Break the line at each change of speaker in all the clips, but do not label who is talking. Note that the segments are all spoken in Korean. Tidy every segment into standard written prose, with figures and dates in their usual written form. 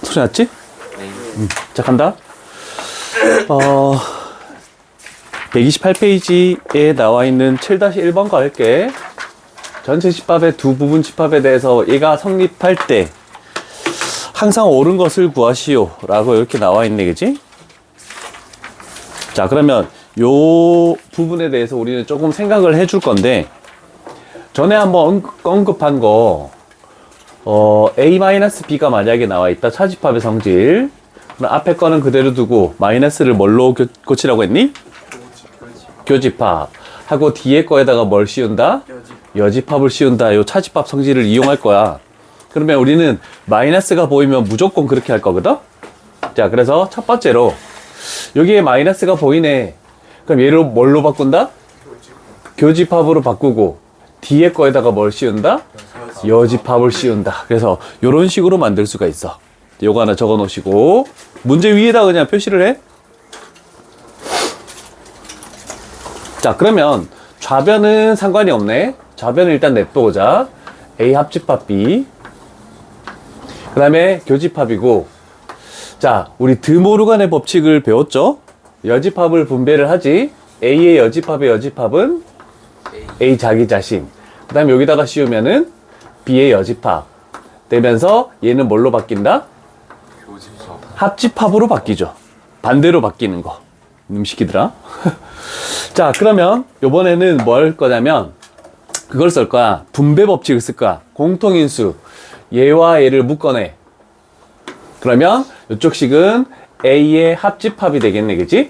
소리 났지?
네.
자, 간다. 128페이지에 나와 있는 7-1번 갈게. 전체 집합의 두 부분 집합에 대해서 얘가 성립할 때 항상 옳은 것을 구하시오 라고 이렇게 나와 있네, 그지? 자, 그러면 요 부분에 대해서 우리는 조금 생각을 해줄 건데, 전에 한번 언급한 거 A-B가 만약에 나와 있다. 차집합의 성질. 그럼 앞에 거는 그대로 두고 마이너스를 뭘로 고치라고 했니? 교집합 하고 뒤에 거에다가 뭘 씌운다? 여집합을 씌운다. 요 차집합 성질을 이용할 거야. 그러면 우리는 마이너스가 보이면 무조건 그렇게 할 거거든? 자, 그래서 첫 번째로 여기에 마이너스가 보이네. 그럼 얘를 뭘로 바꾼다? 교집합으로 바꾸고 뒤에 거에다가 뭘 씌운다? 여집합을 씌운다. 그래서 요런 식으로 만들 수가 있어. 요거 하나 적어 놓으시고 문제 위에다 그냥 표시를 해. 자, 그러면 좌변은 상관이 없네. 좌변은 일단 냅두자. A 합집합 B, 그 다음에 교집합이고, 자, 우리 드모르간의 법칙을 배웠죠? 여집합을 분배를 하지. A의 여집합의 여집합은 A 자기 자신. 그 다음에 여기다가 씌우면은 B의 여집합 되면서 얘는 뭘로 바뀐다?
교집합.
합집합으로 바뀌죠. 반대로 바뀌는 거. 음식이더라. 자, 그러면 요번에는 뭘 할 거냐면 그걸 쓸 거야. 분배 법칙을 쓸 거야. 공통인수 얘와 얘를 묶어내. 그러면 이쪽 식은 A의 합집합이 되겠네, 그치?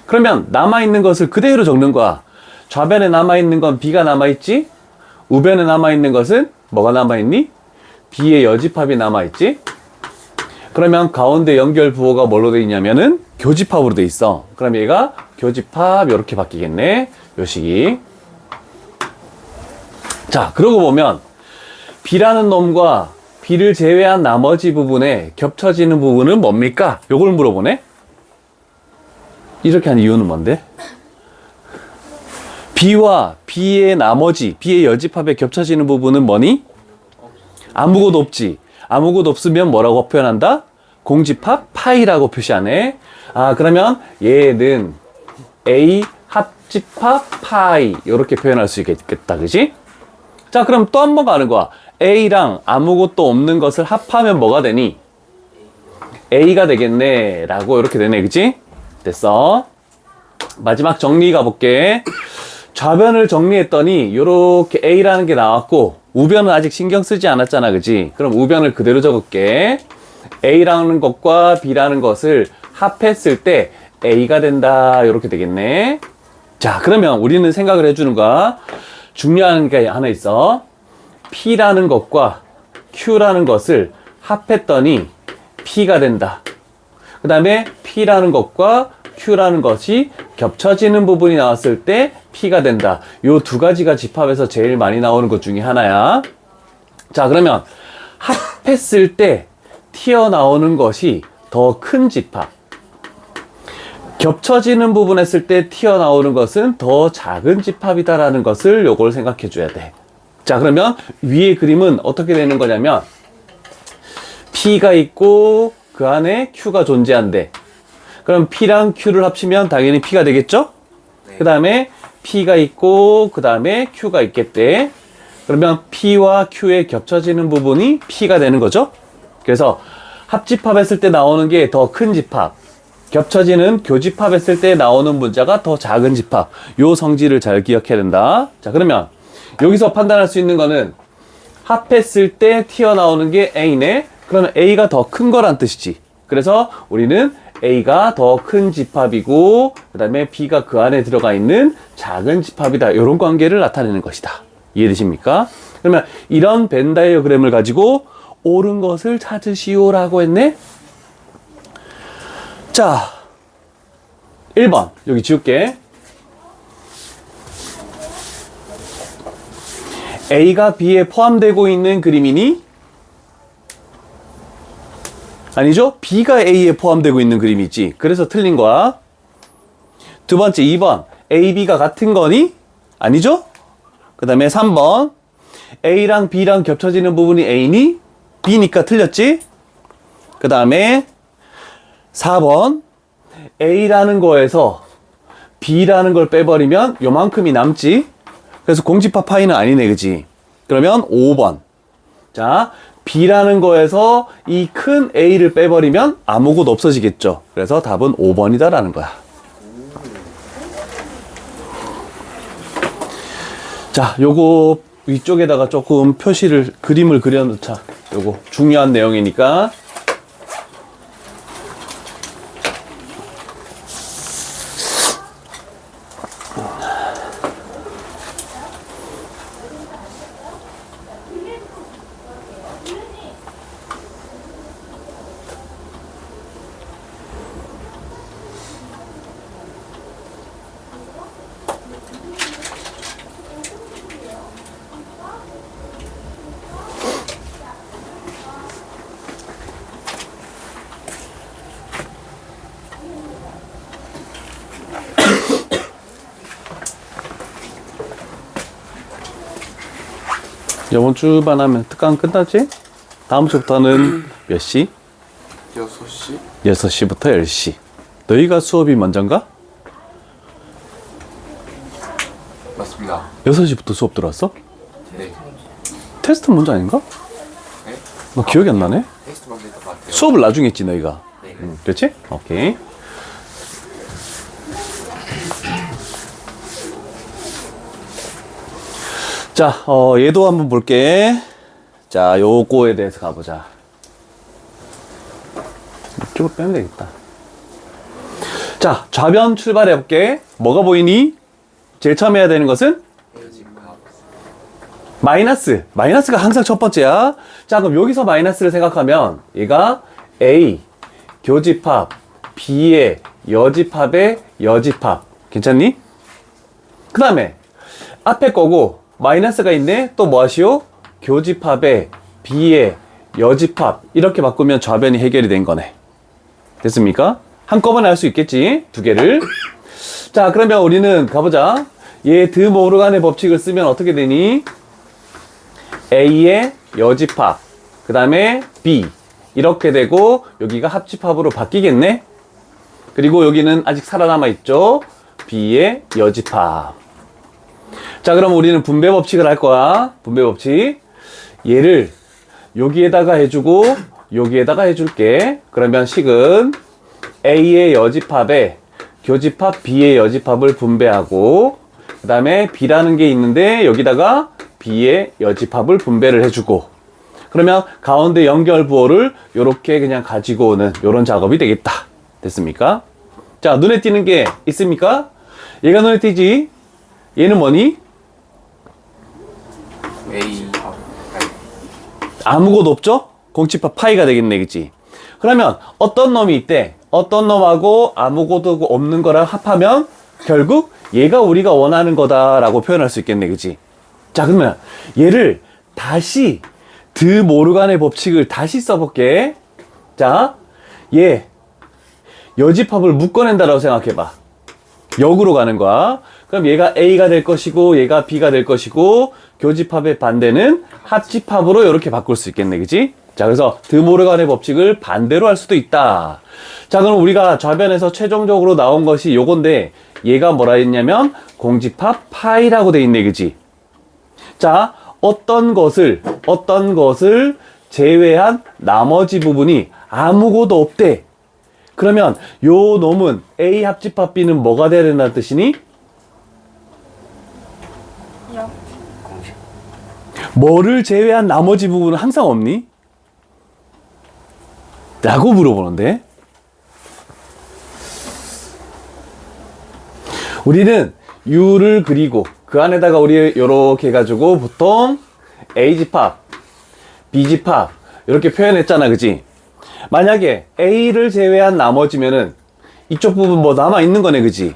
그러면 남아있는 것을 그대로 적는 거야. 좌변에 남아있는 건 B가 남아있지? 우변에 남아있는 것은 뭐가 남아있니? B의 여집합이 남아있지? 그러면 가운데 연결 부호가 뭘로 되어 있냐면은 교집합으로 되어 있어. 그럼 얘가 교집합 이렇게 바뀌겠네. 요 식이. 자, 그러고 보면 B라는 놈과 B를 제외한 나머지 부분에 겹쳐지는 부분은 뭡니까? 요걸 물어보네. 이렇게 한 이유는 뭔데? B와 B의 나머지, B의 여집합에 겹쳐지는 부분은 뭐니? 아무것도 없지. 아무것도 없으면 뭐라고 표현한다? 공집합 파이라고 표시하네. 아, 그러면 얘는 A 합집합 파이 이렇게 표현할 수 있겠다, 그지? 자, 그럼 또 한 번 가는 거야. A랑 아무것도 없는 것을 합하면 뭐가 되니? A가 되겠네 라고 이렇게 되네, 그지? 됐어. 마지막 정리 가볼게. 좌변을 정리했더니 요렇게 A라는 게 나왔고 우변은 아직 신경 쓰지 않았잖아, 그지? 그럼 우변을 그대로 적을게. A라는 것과 B라는 것을 합했을 때 A가 된다 이렇게 되겠네. 자, 그러면 우리는 생각을 해주는 거야. 중요한 게 하나 있어. P라는 것과 Q라는 것을 합했더니 P가 된다. 그 다음에 P라는 것과 Q라는 것이 겹쳐지는 부분이 나왔을 때 P가 된다. 요 두 가지가 집합에서 제일 많이 나오는 것 중에 하나야. 자, 그러면 합했을 때 튀어나오는 것이 더 큰 집합. 겹쳐지는 부분 했을 때 튀어나오는 것은 더 작은 집합이다라는 것을 요걸 생각해 줘야 돼. 자, 그러면 위의 그림은 어떻게 되는 거냐면 P가 있고 그 안에 Q가 존재한대. 그럼 P랑 Q를 합치면 당연히 P가 되겠죠?
네.
그 다음에 P가 있고 그 다음에 Q가 있겠대. 그러면 P와 Q에 겹쳐지는 부분이 P가 되는 거죠? 그래서 합집합 했을 때 나오는 게 더 큰 집합, 겹쳐지는 교집합 했을 때 나오는 문자가 더 작은 집합. 요 성질을 잘 기억해야 된다. 자, 그러면 여기서 판단할 수 있는 거는 합했을 때 튀어나오는 게 A네. 그러면 A가 더 큰 거란 뜻이지. 그래서 우리는 A가 더 큰 집합이고 그 다음에 B가 그 안에 들어가 있는 작은 집합이다. 이런 관계를 나타내는 것이다. 이해되십니까? 그러면 이런 벤 다이어그램을 가지고 옳은 것을 찾으시오라고 했네. 자, 1번 여기 지울게. A가 B에 포함되고 있는 그림이니? 아니죠? B가 A에 포함되고 있는 그림이지. 그래서 틀린 거야. 두 번째 2번 A, B가 같은 거니? 아니죠? 그 다음에 3번 A랑 B랑 겹쳐지는 부분이 A니? B니까 틀렸지? 그 다음에 4번 A라는 거에서 B라는 걸 빼버리면 요만큼이 남지. 그래서 공집합 파이는 아니네, 그지? 그러면 5번. 자, B라는 거에서 이 큰 A를 빼버리면 아무것도 없어지겠죠. 그래서 답은 5번이다라는 거야. 자, 요거 위쪽에다가 조금 표시를, 그림을 그려놓자. 요거 중요한 내용이니까. 이번 주만 하면 특강 끝나지? 다음 주부터는 몇 시?
6시?
6시부터 10시. 너희가 수업이 먼저인가?
맞습니다.
6시부터 수업 들어왔어?
네.
테스트 먼저 아닌가?
네?
너 기억이 안 나네?
테스트 먼저 있던 것 같아요.
수업을 나중에 했지, 너희가.
네.
그렇지? 오케이. 자, 얘도 한번 볼게. 자, 요거에 대해서 가보자. 이쪽으로 빼면 되겠다. 자, 좌변 출발해 볼게. 뭐가 보이니? 제일 처음 해야 되는 것은
교집합.
마이너스. 마이너스가 항상 첫 번째야. 자, 그럼 여기서 마이너스를 생각하면 얘가 A 교집합, B의 여집합의 여집합. 괜찮니? 그 다음에 앞에 거고 마이너스가 있네. 또 뭐 하시오? 교집합의 B의 여집합. 이렇게 바꾸면 좌변이 해결이 된 거네. 됐습니까? 한꺼번에 할 수 있겠지? 두 개를. 자, 그러면 우리는 가보자. 얘 드모르간의 법칙을 쓰면 어떻게 되니? A의 여집합, 그 다음에 B. 이렇게 되고 여기가 합집합으로 바뀌겠네? 그리고 여기는 아직 살아남아 있죠? B의 여집합. 자, 그럼 우리는 분배 법칙을 할 거야. 분배 법칙. 얘를 여기에다가 해주고 여기에다가 해줄게. 그러면 식은 A의 여집합에 교집합 B의 여집합을 분배하고 그 다음에 B라는 게 있는데 여기다가 B의 여집합을 분배를 해주고 그러면 가운데 연결 부호를 이렇게 그냥 가지고 오는 이런 작업이 되겠다. 됐습니까? 자, 눈에 띄는 게 있습니까? 얘가 눈에 띄지? 얘는 뭐니?
A.
아무것도 없죠? 공집합 파이가 되겠네, 그치? 그러면 어떤 놈이 있대? 어떤 놈하고 아무것도 없는 거랑 합하면 결국 얘가 우리가 원하는 거다라고 표현할 수 있겠네, 그치? 자, 그러면 얘를 다시 드모르간의 법칙을 다시 써볼게. 자, 얘 여집합을 묶어낸다라고 생각해봐. 역으로 가는 거야. 그럼 얘가 A가 될 것이고 얘가 B가 될 것이고 교집합의 반대는 합집합으로 이렇게 바꿀 수 있겠네, 그치? 자, 그래서 드모르간의 법칙을 반대로 할 수도 있다. 자, 그럼 우리가 좌변에서 최종적으로 나온 것이 요건데 얘가 뭐라 했냐면 공집합 파이라고 돼 있네, 그치? 자, 어떤 것을 제외한 나머지 부분이 아무것도 없대. 그러면 요 놈은 A 합집합 B는 뭐가 돼야 된다는 뜻이니? 뭐를 제외한 나머지 부분은 항상 없니? 라고 물어보는데 우리는 U를 그리고 그 안에다가 우리 이렇게 해가지고 보통 A집합, B집합 이렇게 표현했잖아, 그치? 만약에 A를 제외한 나머지면은 이쪽 부분 뭐 남아있는 거네, 그치?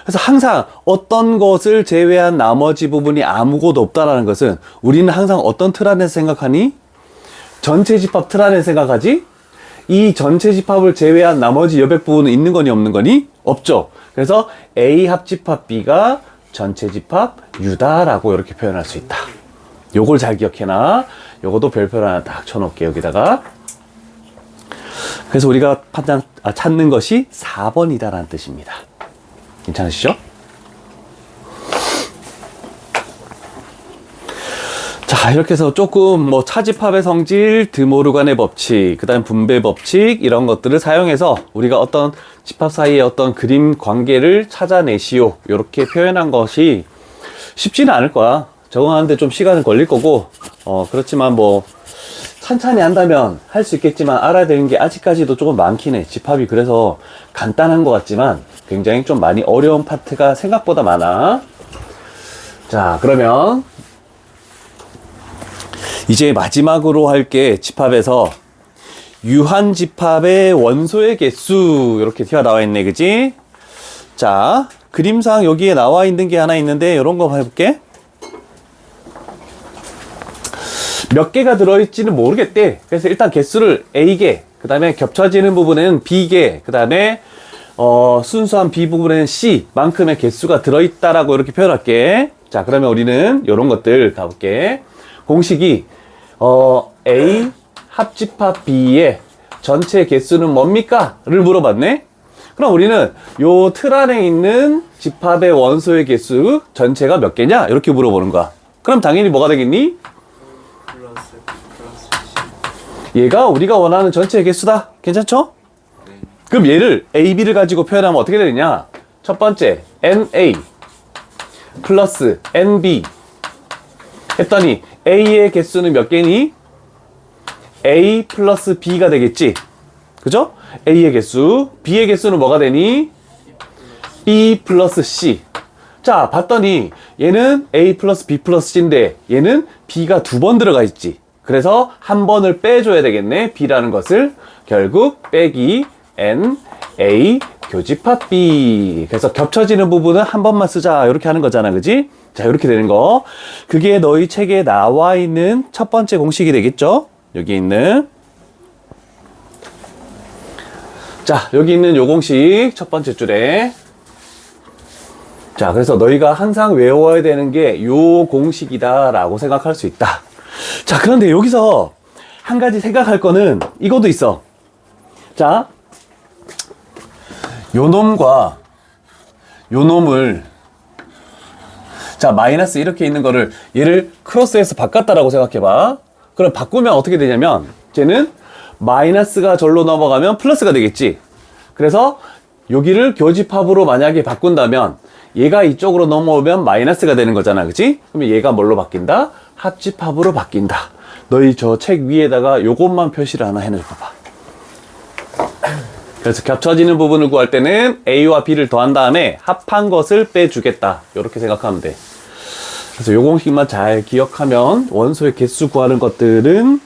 그래서 항상 어떤 것을 제외한 나머지 부분이 아무것도 없다라는 것은 우리는 항상 어떤 틀 안에서 생각하니? 전체 집합 틀 안에서 생각하지? 이 전체 집합을 제외한 나머지 여백 부분은 있는 거니 없는 거니? 없죠. 그래서 A 합집합 B가 전체 집합 U다라고 이렇게 표현할 수 있다. 요걸 잘 기억해놔. 요것도 별표를 하나 딱 쳐놓을게, 여기다가. 그래서 우리가 찾는 것이 4번이다라는 뜻입니다. 괜찮으시죠? 자, 이렇게 해서 조금 뭐 차집합의 성질, 드모르간의 법칙, 그 다음 분배 법칙 이런 것들을 사용해서 우리가 어떤 집합 사이의 어떤 그림 관계를 찾아내시오 이렇게 표현한 것이 쉽지는 않을 거야. 적응하는데 좀 시간은 걸릴 거고 그렇지만 뭐 천천히 한다면 할 수 있겠지만 알아야 되는 게 아직까지도 조금 많긴 해. 집합이 그래서 간단한 것 같지만 굉장히 좀 많이 어려운 파트가 생각보다 많아. 자, 그러면 이제 마지막으로 할 게 집합에서 유한 집합의 원소의 개수 이렇게 튀어나와 있네, 그지? 자, 그림상 여기에 나와 있는 게 하나 있는데 이런 거 해볼게. 몇 개가 들어있지는 모르겠대. 그래서 일단 개수를 A개, 그 다음에 겹쳐지는 부분에는 B개, 그 다음에 순수한 B 부분에는 C만큼의 개수가 들어있다라고 이렇게 표현할게. 자, 그러면 우리는 이런 것들 가볼게. 공식이 A 합집합 B의 전체 개수는 뭡니까? 를 물어봤네. 그럼 우리는 요 틀 안에 있는 집합의 원소의 개수 전체가 몇 개냐? 이렇게 물어보는 거야. 그럼 당연히 뭐가 되겠니? 얘가 우리가 원하는 전체의 개수다. 괜찮죠?
네.
그럼 얘를 A, B를 가지고 표현하면 어떻게 되느냐? 첫 번째 NA 플러스 NB 했더니 A의 개수는 몇 개니? A 플러스 B가 되겠지. 그죠? A의 개수, B의 개수는 뭐가 되니? B 플러스 C. 자, 봤더니 얘는 A 플러스 B 플러스 C인데 얘는 B가 2번 들어가 있지. 그래서 한 번을 빼줘야 되겠네. B라는 것을. 결국 빼기 N, A, 교집합 B. 그래서 겹쳐지는 부분은 한 번만 쓰자. 이렇게 하는 거잖아. 그지? 자, 이렇게 되는 거. 그게 너희 책에 나와 있는 첫 번째 공식이 되겠죠? 여기 있는. 자, 여기 있는 요 공식 첫 번째 줄에. 자, 그래서 너희가 항상 외워야 되는 게 요 공식이다 라고 생각할 수 있다. 자, 그런데 여기서 한 가지 생각할 거는 이것도 있어. 자, 요 놈과 요 놈을, 자, 마이너스 이렇게 있는 거를 얘를 크로스해서 바꿨다라고 생각해봐. 그럼 바꾸면 어떻게 되냐면 쟤는 마이너스가 절로 넘어가면 플러스가 되겠지. 그래서 여기를 교집합으로 만약에 바꾼다면 얘가 이쪽으로 넘어오면 마이너스가 되는 거잖아. 그치? 그러면 얘가 뭘로 바뀐다? 합집합으로 바뀐다. 너희 저 책 위에다가 요것만 표시를 하나 해놔봐. 그래서 겹쳐지는 부분을 구할 때는 A와 B를 더한 다음에 합한 것을 빼주겠다. 이렇게 생각하면 돼. 그래서 요 공식만 잘 기억하면 원소의 개수 구하는 것들은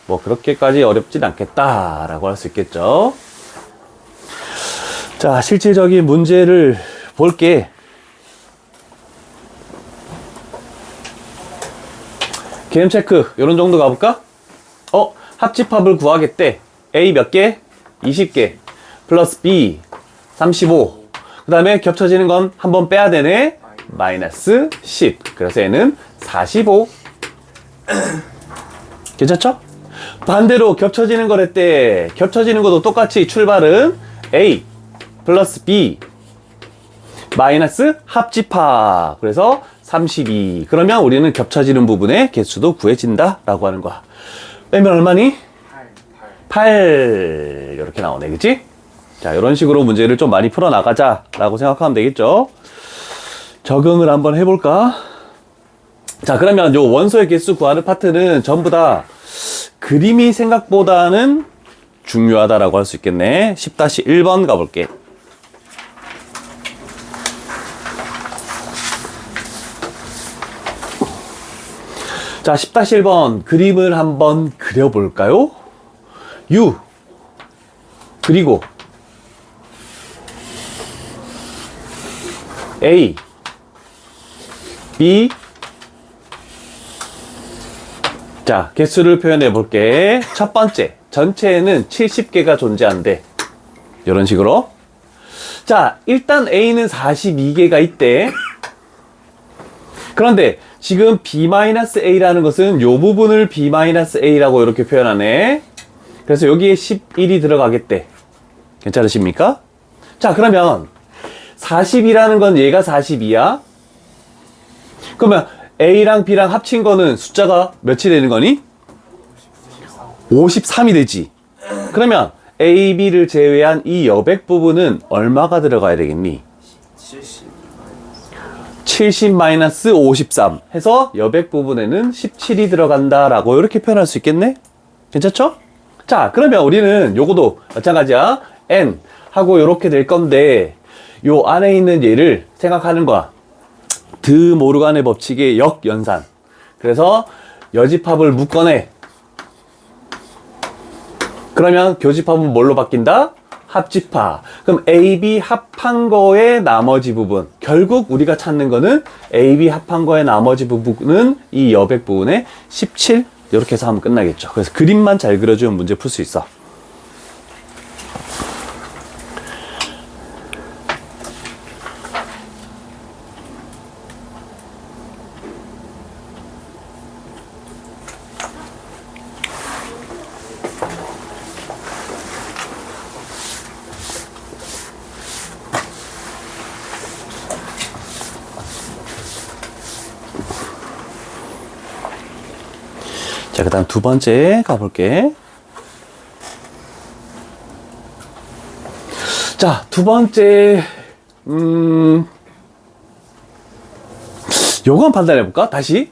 뭐 그렇게까지 어렵진 않겠다라고 할 수 있겠죠. 자, 실질적인 문제를 볼게. 개념 체크 요런 정도 가볼까? 합집합을 구하겠대. A 몇 개? 20개 플러스 B 35. 그 다음에 겹쳐지는 건 한 번 빼야 되네. 마이너스 10. 그래서 얘는 45. 괜찮죠? 반대로 겹쳐지는 거랬대. 겹쳐지는 것도 똑같이 출발은 A 플러스 B 마이너스 합집합. 그래서 32. 그러면 우리는 겹쳐지는 부분의 개수도 구해진다 라고 하는 거야. 빼면 얼마니? 8. 이렇게 나오네. 그치? 자, 이런 식으로 문제를 좀 많이 풀어나가자 라고 생각하면 되겠죠. 적응을 한번 해볼까? 자, 그러면 요 원소의 개수 구하는 파트는 전부 다 그림이 생각보다는 중요하다라고 할 수 있겠네. 10-1번 가볼게. 자, 10-1번 그림을 한번 그려볼까요? U 그리고 A B. 자, 개수를 표현해 볼게. 첫 번째, 전체에는 70개가 존재한대. 이런 식으로. 자, 일단 A는 42개가 있대. 그런데 지금 B-A라는 것은 요 부분을 B-A라고 이렇게 표현하네. 그래서 여기에 11이 들어가겠대. 괜찮으십니까? 자, 그러면 40이라는 건 얘가 40이야. 그러면 A랑 B랑 합친 거는 숫자가 몇이 되는 거니? 53이 되지. 그러면 A, B를 제외한 이 여백 부분은 얼마가 들어가야 되겠니? 70-53 해서 여백 부분에는 17이 들어간다라고 이렇게 표현할 수 있겠네? 괜찮죠? 자, 그러면 우리는 요거도 마찬가지야. N 하고 이렇게 될 건데 요 안에 있는 얘를 생각하는 거야. 드 모르간의 법칙의 역연산. 그래서 여집합을 묶어내. 그러면 교집합은 뭘로 바뀐다? 합집합. 그럼 A, B 합한 거의 나머지 부분. 결국 우리가 찾는 거는 A, B 합한 거의 나머지 부분은 이 여백 부분의 17. 이렇게 해서 하면 끝나겠죠. 그래서 그림만 잘 그려주면 문제 풀 수 있어. 자, 그 다음 두 번째 가볼게. 자, 두 번째, 요거 한번 판단해볼까? 다시.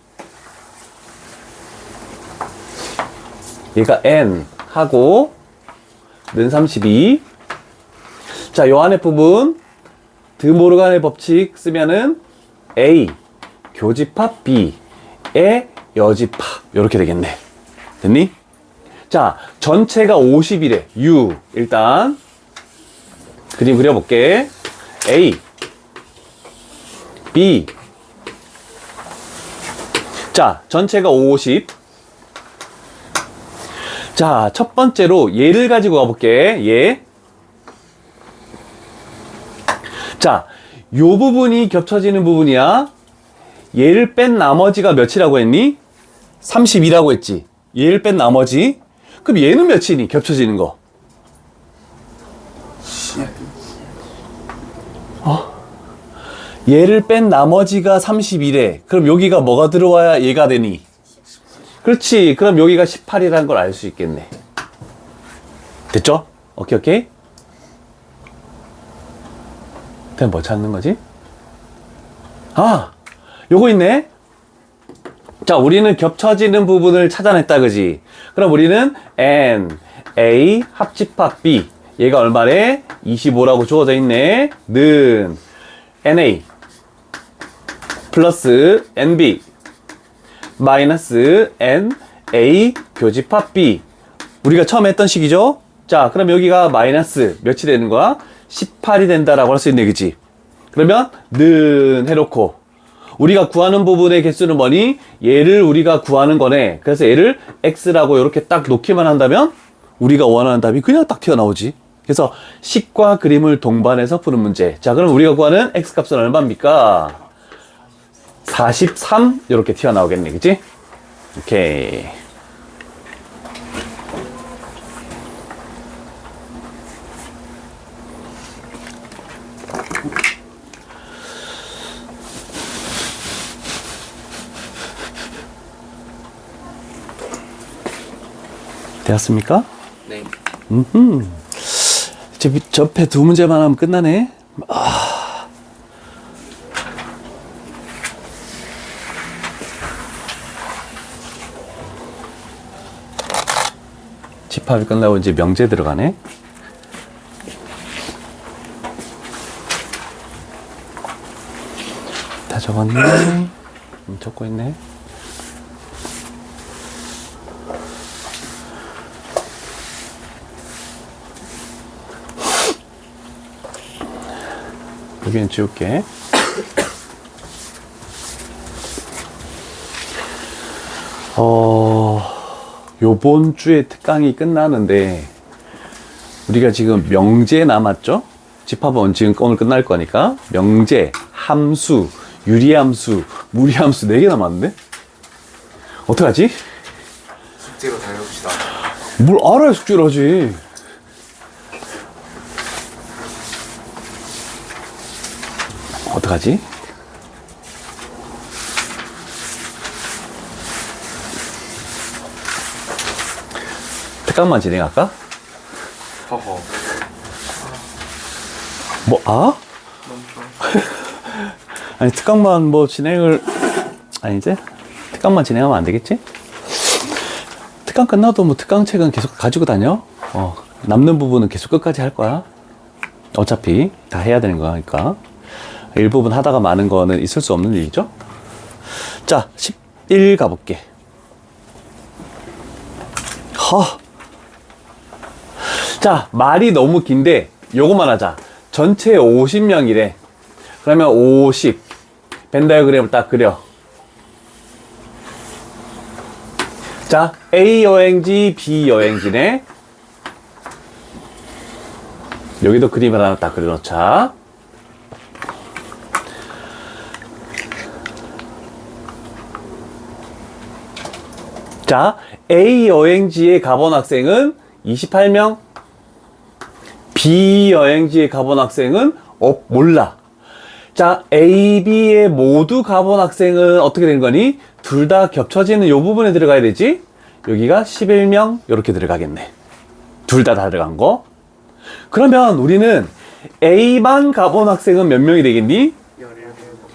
얘가 N 하고, 는 32. 자, 요 안에 부분, 드모르간의 법칙 쓰면은 A, 교집합 B의 여집합 요렇게 되겠네. 됐니? 자, 전체가 50이래. U 일단 그림 그려볼게. A B 자, 전체가 50. 자, 첫 번째로 얘를 가지고 가볼게. 얘. 자, 요 부분이 겹쳐지는 부분이야. 얘를 뺀 나머지가 몇이라고 했니? 32라고 했지. 얘를 뺀 나머지. 그럼 얘는 몇이니? 겹쳐지는 거. 얘를 뺀 나머지가 31에. 그럼 여기가 뭐가 들어와야 얘가 되니? 그렇지. 그럼 여기가 18이라는 걸 알 수 있겠네. 됐죠? 오케이, 오케이. 그럼 뭐 찾는 거지? 아! 요거 있네. 자, 우리는 겹쳐지는 부분을 찾아냈다, 그지? 그럼 우리는 N, A, 합집합 B. 얘가 얼마래? 25라고 주어져 있네. 는 NA 플러스 NB 마이너스 NA 교집합 B. 우리가 처음 했던 식이죠? 자, 그럼 여기가 마이너스 몇이 되는 거야? 18이 된다라고 할 수 있네, 그지? 그러면 는 해놓고 우리가 구하는 부분의 개수는 뭐니? 얘를 우리가 구하는 거네. 그래서 얘를 x라고 이렇게 딱 놓기만 한다면 우리가 원하는 답이 그냥 딱 튀어나오지. 그래서 식과 그림을 동반해서 푸는 문제. 자, 그럼 우리가 구하는 x 값은 얼마입니까? 43 이렇게 튀어나오겠네, 그치? 오케이. 되었습니까?
네.
접해 두 문제만 하면 끝나네. 집합이 끝나고 이제 명제 들어가네. 다 적었네. 적고 있네. 여기는 지울게. 요번 주에 특강이 끝나는데, 우리가 지금 명제 남았죠? 집합은 지금 오늘 끝날 거니까. 명제, 함수, 유리함수, 무리함수 4개 남았는데? 어떡하지?
숙제로 달려봅시다.
뭘 알아야 숙제를 하지. 어떡하지? 특강만 진행할까?
허허.
뭐, 아? 아니, 특강만 뭐 진행을, 아니지? 특강만 진행하면 안 되겠지? 특강 끝나도 뭐 특강책은 계속 가지고 다녀? 남는 부분은 계속 끝까지 할 거야. 어차피 다 해야 되는 거니까. 일부분 하다가 많은 거는 있을 수 없는 일이죠. 자, 11 가볼게. 자, 말이 너무 긴데 요것만 하자. 전체 50명이래. 그러면 50 벤 다이어그램을 딱 그려. 자, A 여행지, B 여행지네. 여기도 그림을 하나 딱 그려놓자. 자, A 여행지에 가본 학생은 28명. B 여행지에 가본 학생은 몰라. 자, A, B에 모두 가본 학생은 어떻게 되는 거니? 둘 다 겹쳐지는 요 부분에 들어가야 되지? 여기가 11명 이렇게 들어가겠네. 둘 다 들어간 거. 그러면 우리는 A만 가본 학생은 몇 명이 되겠니?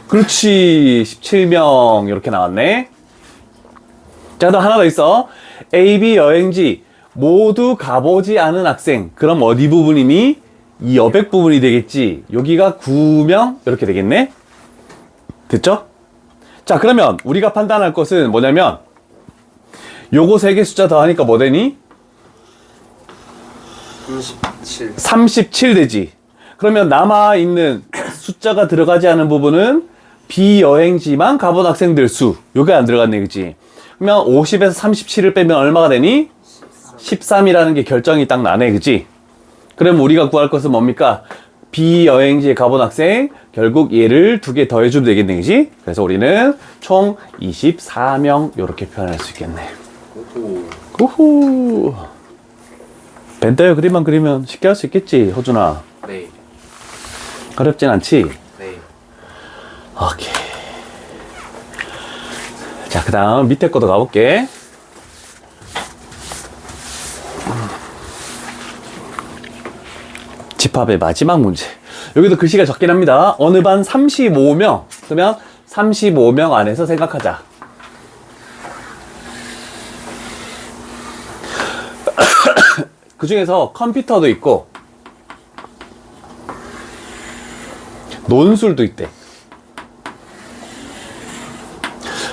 그렇지, 17명 이렇게 나왔네. 자, 또 하나 더 있어. A, B 여행지 모두 가보지 않은 학생. 그럼 어디 부분이니? 이 여백 부분이 되겠지. 여기가 9명 이렇게 되겠네. 됐죠? 자, 그러면 우리가 판단할 것은 뭐냐면 요거 3개 숫자 더하니까 뭐 되니?
37.
37 되지. 그러면 남아있는 숫자가 들어가지 않은 부분은 비여행지만 가본 학생들 수. 요게 안 들어갔네, 그치? 그러면 50에서 37을 빼면 얼마가 되니? 13이라는 게 결정이 딱 나네, 그치? 그럼 우리가 구할 것은 뭡니까? 비여행지에 가본 학생, 결국 얘를 2개 더해주면 되겠네, 그치? 그래서 우리는 총 24명 요렇게 표현할 수 있겠네. 우후. 벤 다이어그램만 그리면 쉽게 할 수 있겠지, 호준아?
네.
어렵진 않지?
네.
오케이. 자, 그 다음 밑에 것도 가볼게. 집합의 마지막 문제. 여기도 글씨가 적긴 합니다. 어느 반 35명. 그러면 35명 안에서 생각하자. 그 중에서 컴퓨터도 있고 논술도 있대.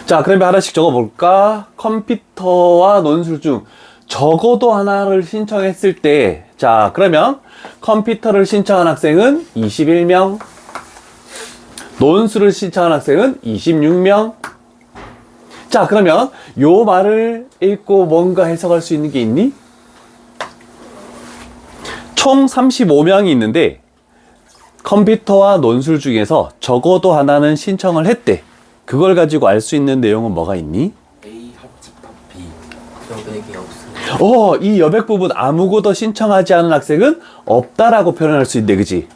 자, 그러면 하나씩 적어볼까? 컴퓨터와 논술 중 적어도 하나를 신청했을 때, 자, 그러면 컴퓨터를 신청한 학생은 21명, 논술을 신청한 학생은 26명. 자, 그러면 요 말을 읽고 뭔가 해석할 수 있는 게 있니? 총 35명이 있는데 컴퓨터와 논술 중에서 적어도 하나는 신청을 했대. 그걸 가지고 알 수 있는 내용은 뭐가 있니?
A 합집합 B. 여백이 없습니다.
이 여백 부분 아무것도 신청하지 않은 학생은 없다라고 표현할 수 있네, 그지?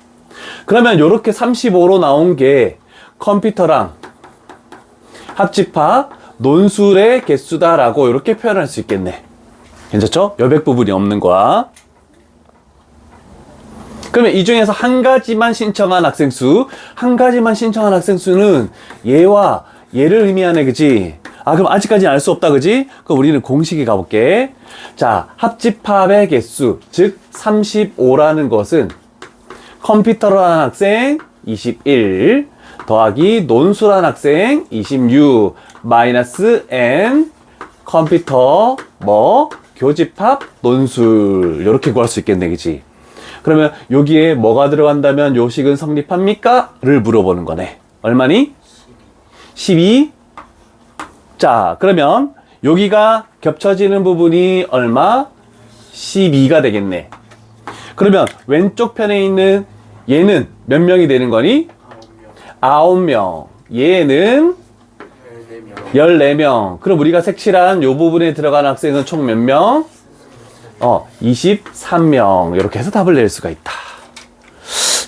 그러면 요렇게 35로 나온 게 컴퓨터랑 합집합, 논술의 개수다라고 이렇게 표현할 수 있겠네. 괜찮죠? 여백 부분이 없는 거야. 그러면 이 중에서 한 가지만 신청한 학생 수, 한 가지만 신청한 학생 수는 얘와 얘를 의미하네, 그지? 그럼 아직까지는 알 수 없다, 그지? 그럼 우리는 공식에 가볼게. 자, 합집합의 개수, 즉 35라는 것은 컴퓨터로 한 학생 21 더하기 논술한 학생 26 마이너스 n 컴퓨터 교집합 논술 이렇게 구할 수 있겠네, 그지? 그러면 여기에 뭐가 들어간다면 요식은 성립합니까? 를 물어보는 거네. 얼마니? 12. 자, 그러면 여기가 겹쳐지는 부분이 얼마? 12가 되겠네. 그러면 왼쪽 편에 있는 얘는 몇 명이 되는 거니? 9명. 얘는 14명. 그럼 우리가 색칠한 요 부분에 들어간 학생은 총 몇 명? 23명. 이렇게 해서 답을 낼 수가 있다.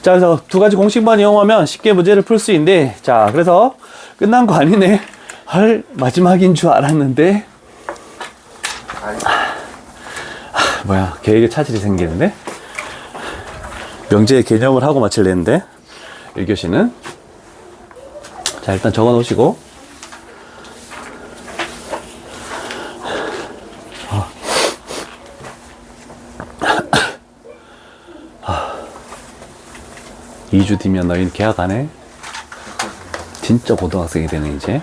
자, 그래서 두 가지 공식만 이용하면 쉽게 문제를 풀 수 있는데, 자, 그래서 끝난 거 아니네. 헐, 마지막인 줄 알았는데. 뭐야, 계획에 차질이 생기는데? 명제의 개념을 하고 마칠랬는데, 1교시는. 자, 일단 적어 놓으시고. 아. 2주 뒤면 너희는 계약하네? 진짜 고등학생이 되네, 이제.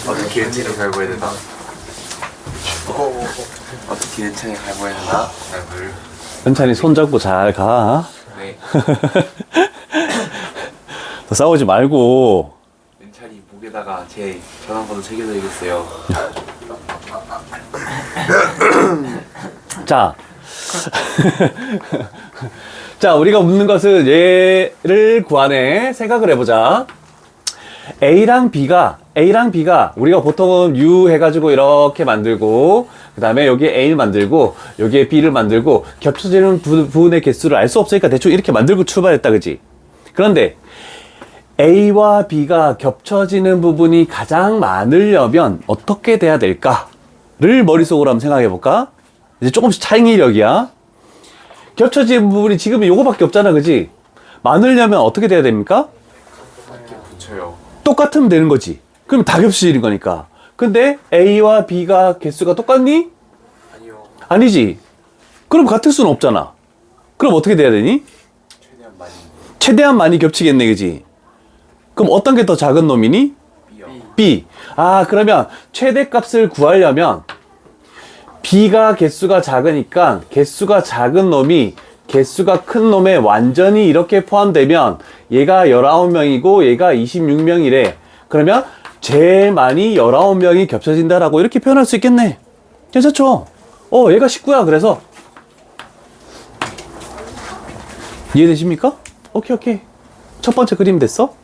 어떻게 기름차게 갈고야 되나? 어떻게 기름차게 갈고야 되나? 물.
현찬이 손잡고 잘 가.
네.
더 싸우지 말고.
렌찰이 목에다가 제 전화번호 새겨드리겠어요.
자. 자, 우리가 묻는 것은 얘를 구하네. 생각을 해보자. A랑 B가 우리가 보통은 U 해가지고 이렇게 만들고, 그 다음에 여기에 A를 만들고, 여기에 B를 만들고, 겹쳐지는 부분의 개수를 알 수 없으니까 대충 이렇게 만들고 출발했다, 그지? 그런데 A와 B가 겹쳐지는 부분이 가장 많으려면 어떻게 돼야 될까를 머릿속으로 한번 생각해 볼까? 이제 조금씩 창의력이야. 겹쳐지는 부분이 지금 요거밖에 없잖아, 그지? 많으려면 어떻게 돼야 됩니까?
이렇게 붙여요.
똑같으면 되는 거지. 그럼 다 겹쳐지는 거니까. 근데 A와 B가 개수가 똑같니?
아니요.
아니지. 그럼 같을 수는 없잖아. 그럼 어떻게 돼야 되니?
최대한 많이.
최대한 많이 겹치겠네, 그지? 그럼 어떤 게 더 작은 놈이니?
B요.
B. 아, 그러면 최대값을 구하려면 B가 개수가 작으니까 개수가 작은 놈이 개수가 큰 놈에 완전히 이렇게 포함되면 얘가 19명이고 얘가 26명이래. 그러면 제일 많이 19명이 겹쳐진다라고 이렇게 표현할 수 있겠네. 괜찮죠? 얘가 19야. 그래서 이해되십니까? 오케이. 첫 번째 그림 됐어?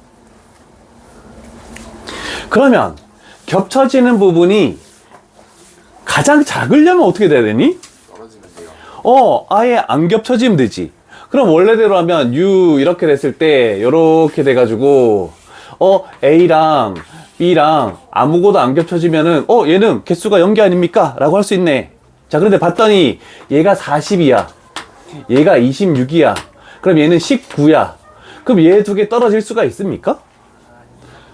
그러면 겹쳐지는 부분이 가장 작으려면 어떻게 돼야 되니?
떨어지면 돼요.
아예 안 겹쳐지면 되지. 그럼 원래대로 하면 U 이렇게 됐을 때 요렇게 돼가지고 A랑 B랑 아무것도 안 겹쳐지면은 얘는 개수가 0개 아닙니까? 라고 할 수 있네. 자, 그런데 봤더니 얘가 40이야. 얘가 26이야. 그럼 얘는 19야. 그럼 얘 두 개 떨어질 수가 있습니까?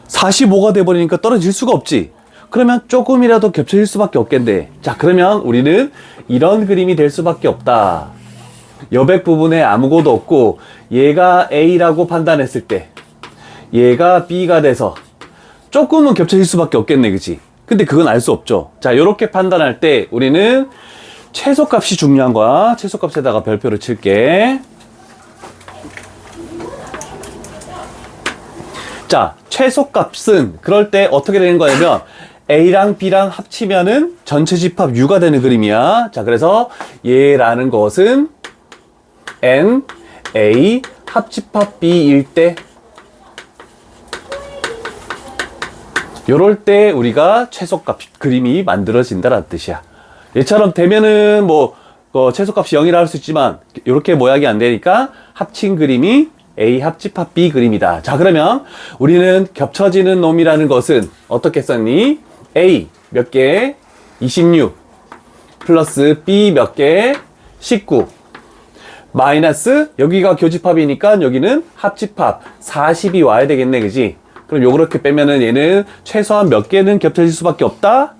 45가 돼버리니까 떨어질 수가 없지. 그러면 조금이라도 겹쳐질 수밖에 없겠네. 자, 그러면 우리는 이런 그림이 될 수밖에 없다. 여백 부분에 아무것도 없고 얘가 A라고 판단했을 때 얘가 B가 돼서 조금은 겹쳐질 수밖에 없겠네, 그치? 근데 그건 알 수 없죠. 자, 요렇게 판단할 때 우리는 최소값이 중요한 거야. 최소값에다가 별표를 칠게. 자, 최소값은 그럴 때 어떻게 되는 거냐면 A랑 B랑 합치면은 전체 집합 U가 되는 그림이야. 자, 그래서 얘라는 것은 N, A, 합집합 B일 때 요럴 때 우리가 최소값 그림이 만들어진다라는 뜻이야. 얘처럼 되면은 최소값이 0이라 할 수 있지만 요렇게 모양이 안 되니까 합친 그림이 A 합집합 B 그림이다. 자, 그러면 우리는 겹쳐지는 놈이라는 것은 어떻게 썼니? A 몇 개? 26 플러스 B 몇 개? 19 마이너스 여기가 교집합이니까 여기는 합집합 40이 와야 되겠네, 그지? 그럼 요렇게 빼면은 얘는 최소한 몇 개는 겹쳐질 수밖에 없다?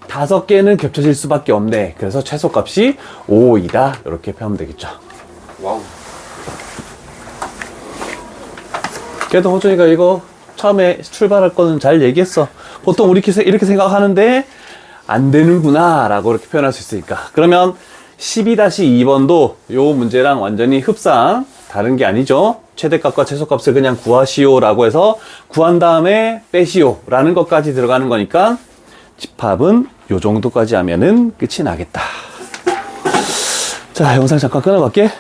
5개는 겹쳐질 수밖에 없네. 그래서 최소값이 5이다. 이렇게 표현하면 되겠죠.
와우.
그래도 호준이가 이거 처음에 출발할 거는 잘 얘기했어. 보통 우리 이렇게 생각하는데 안 되는구나 라고 이렇게 표현할 수 있으니까. 그러면 12-2번도 요 문제랑 완전히 흡사한 다른 게 아니죠. 최대값과 최소값을 그냥 구하시오 라고 해서 구한 다음에 빼시오 라는 것까지 들어가는 거니까 집합은 요 정도까지 하면은 끝이 나겠다. 자, 영상 잠깐 끊어갈게.